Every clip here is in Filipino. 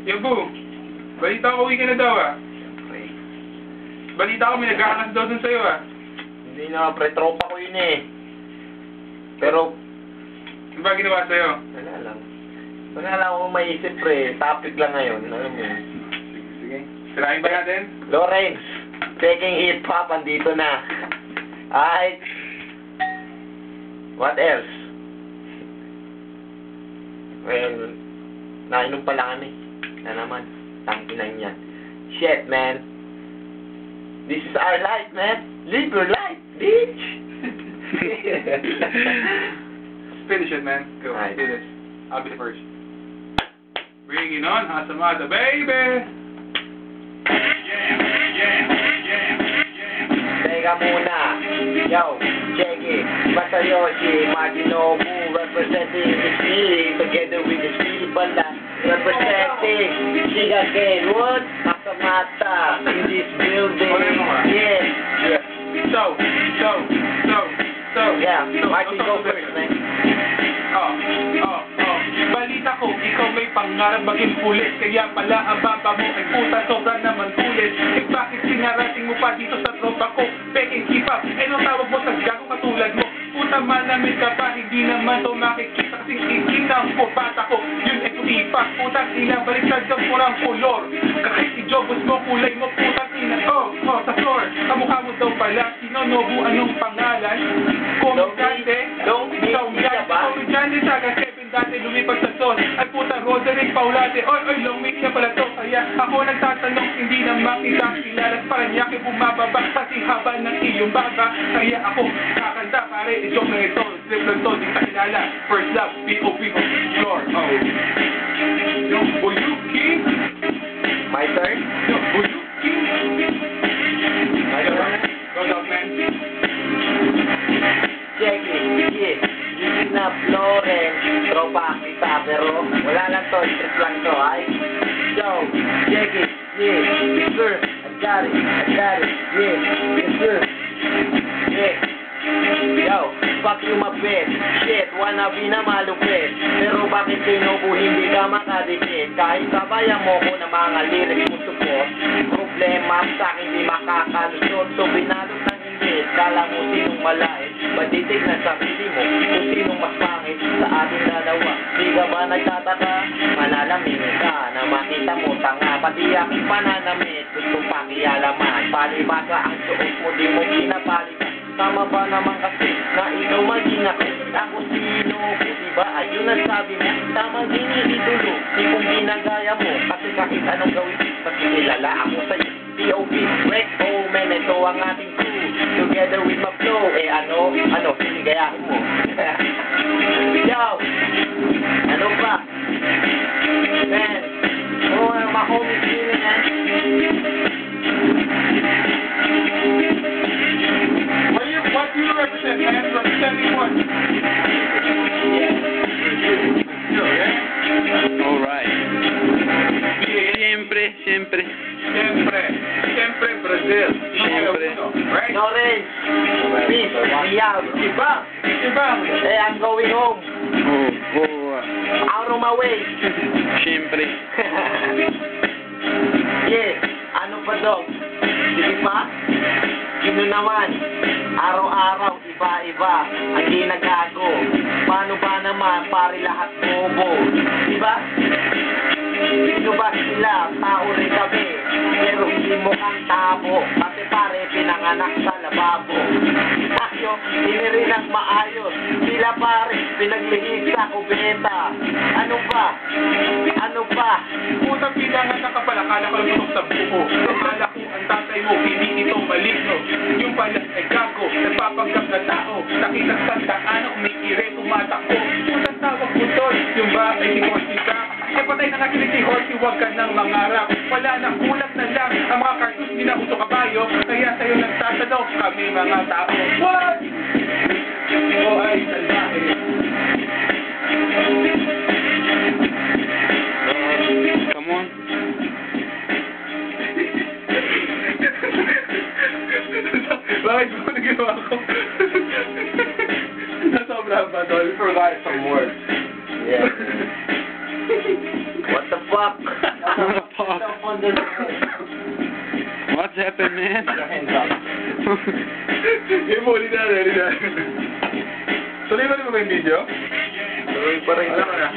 Yabu, balita ko uwi ka na daw ah. Okay. Balita ko may nag-aangas daw dun sa'yo ah. Hindi na, pre, tropa ko yun eh. Pero, Ano ba ginawa sa'yo? wala lang. Wala lang akong maisip, pre. Topic lang ngayon. Alam mo yun. Sige. Sirahin ba natin? Lawrence, taking hip-hop, andito na. Alright. What else? Well, nainom pala kami. Na naman. Tangkinan yan. Shit, man. This is our life, man. Live your life, bitch. Finish it, man. Go. Alright. Do this. I'll be the first. Bring it on, Hasamada, baby! Teka muna. Yo, check it. Masayoshi, Martinobu, representing the city, together with the city banda, representing Shigaken, what? Hasamata, in this building. Yeah. So. Yeah, So, Martin, go first, man. Balita ko, ikaw may pangarap maging pulis. Kaya pala ang baba mo ay puta, sobra naman tulis. Eh bakit sinarating mo pa dito sa tropa ko? Peking hip-hop, nung tawag mo sa gago katulad mo. Puta manamit ka pa, hindi naman to makikita. Kasing isin ang bata ko, yun ay puti pa. Putang ina, baliktad ang purang kolor. Kahit i-jobos mo, kulay mo, putang ina. Sa floor, kamukha mo daw pala. Sinonobu, anong pangalan? Komedyante saga Kevin dati lumipas sa zone. Ay puta, Roderick Paulate. Oy, long week niya pala to. Kaya ako nagtatanong, hindi na makita kilala. Paranaque bumababa kasi haba ng iyong baba. Kaya ako kakanta, pare, i-joke na ito. Slip lang to, di kakilala. First love, P.O.P. floor. Yung Buyuki. My turn? Yung Buyuki. Go, dog, man. Check it, yeah. Hindi na Florence, tropa kita, pero wala lang to, strip lang to, ay. So, check it, yeah, yes sir, I got it, yeah, yes sir, yeah. Yo, fuck you my best, shit, wannabe na malupit, pero bakit tinubo hindi ka makadikit, kahit sabayan mo ko na mga lyrics mo support, problema sa akin di makakalusot, so binalot ng hindi, kala mo sinong malait, matitig na sarili mo, kung sinong mas pangit sa ating dalawa, di ka ba nagtataka, manalamin ka, na makita mo tanga, pati aking pananamit, gustong pakialaman, palibasa ang suot mo, di mo pinapalitan, tama ba naman kasi, na ikaw maging ako sino ko, diba, ayun ang sabi mo, tama din idolo, di kong ginagaya mo, kasi kahit anong gawin, mas kilala ako sa'yo, P.O.P. Break, oh man, ito ang ating crew, together with my flow, sinigayahin mo. Yo, ano ba? Man, my homie feeling, man. What do you represent, man? Representing what? Alright. Siempre. Siyempre, Brazil. Siyempre. Right? Lawrence, please, Riyadh. Iba. Hey, I'm going home. Out of my way. Siyempre. Yeah, ano pa daw? Sige pa? Sino naman? Araw-araw, iba-iba ang ginagago. Paano ba naman, pare lahat bobo? Diba? Sino ba sila? Tao rin kami. Pero hindi mo kang tabo. Kasi pare, pinanganak sa lababo. Tayo, hindi rin ang maayos. Sila pare, pinaglihis sa kubeta. Ano ba? Puta pinanganak ka pala, kala ko lang sa buo. Kala ko ang tatay mo, hindi ito maligno. Yung pala ay gago, nagpapanggap na tao. Nakita sa daan, umikire, tumatakbo. Puta tawag mo doon, yung ba ay si Horsey ka? Eh patay na kasi si Horsey, huwag ka nang mangarap. Wala na, kulat na lang ang mga cartoons nila uso kabayo. Kaya sa'yo nagtatanong, kami mga tao. What? O ay salbahe. Come on. Bakit mo nagawa ko? Nasobra ba doon? Provide some words. Yeah. What the fuck? fuck? Fuck. What's happened, man? Game mo, ulit na. Tuloy ba rin mo ba yung video? Tuloy pa rin. Alam mo na.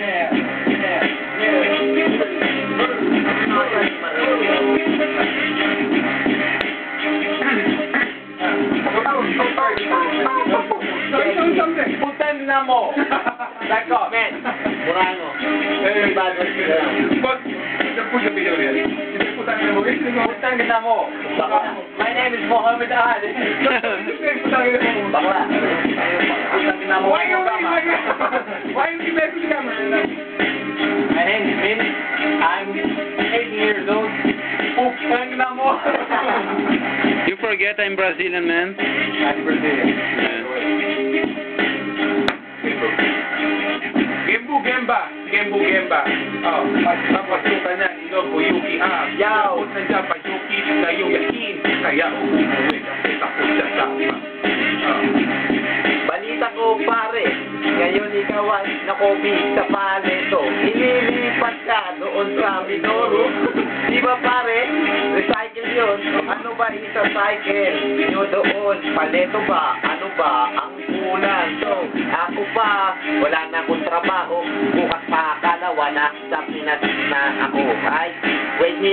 Putan na mo! Dako, men! Murano. Eh, Bago sila. Boss, put the video here. Putang ina mo. Putan na mo! My name is Mohammed Ali. Putang ina mo. Bakla. Putan na mo. Why you keep messing with the camera? My name is Min. I'm 8 years old. Putan na mo! You forget I'm Brazilian, man. I'm Brazilian. Yeah. Gemba. Oh, pagpapasukan niya, Yuki. Yaw. Tapos nandiyan pa Yuki, kayo yakin. Kaya umuwi kasi takot siya sa iba. Balita ko, pare. Ngayon ikaw ay nakobi sa paleto. Inilipat ka doon sa Mindoro. Di ba, pare? Recycle yun. Ano ba isa cycle? Nyo doon. Paleto ba? Ano ba ang kulang? So, ako pa, wala na akong trabaho. Bukas pa akala, wala sa Pinas na ako. Ay,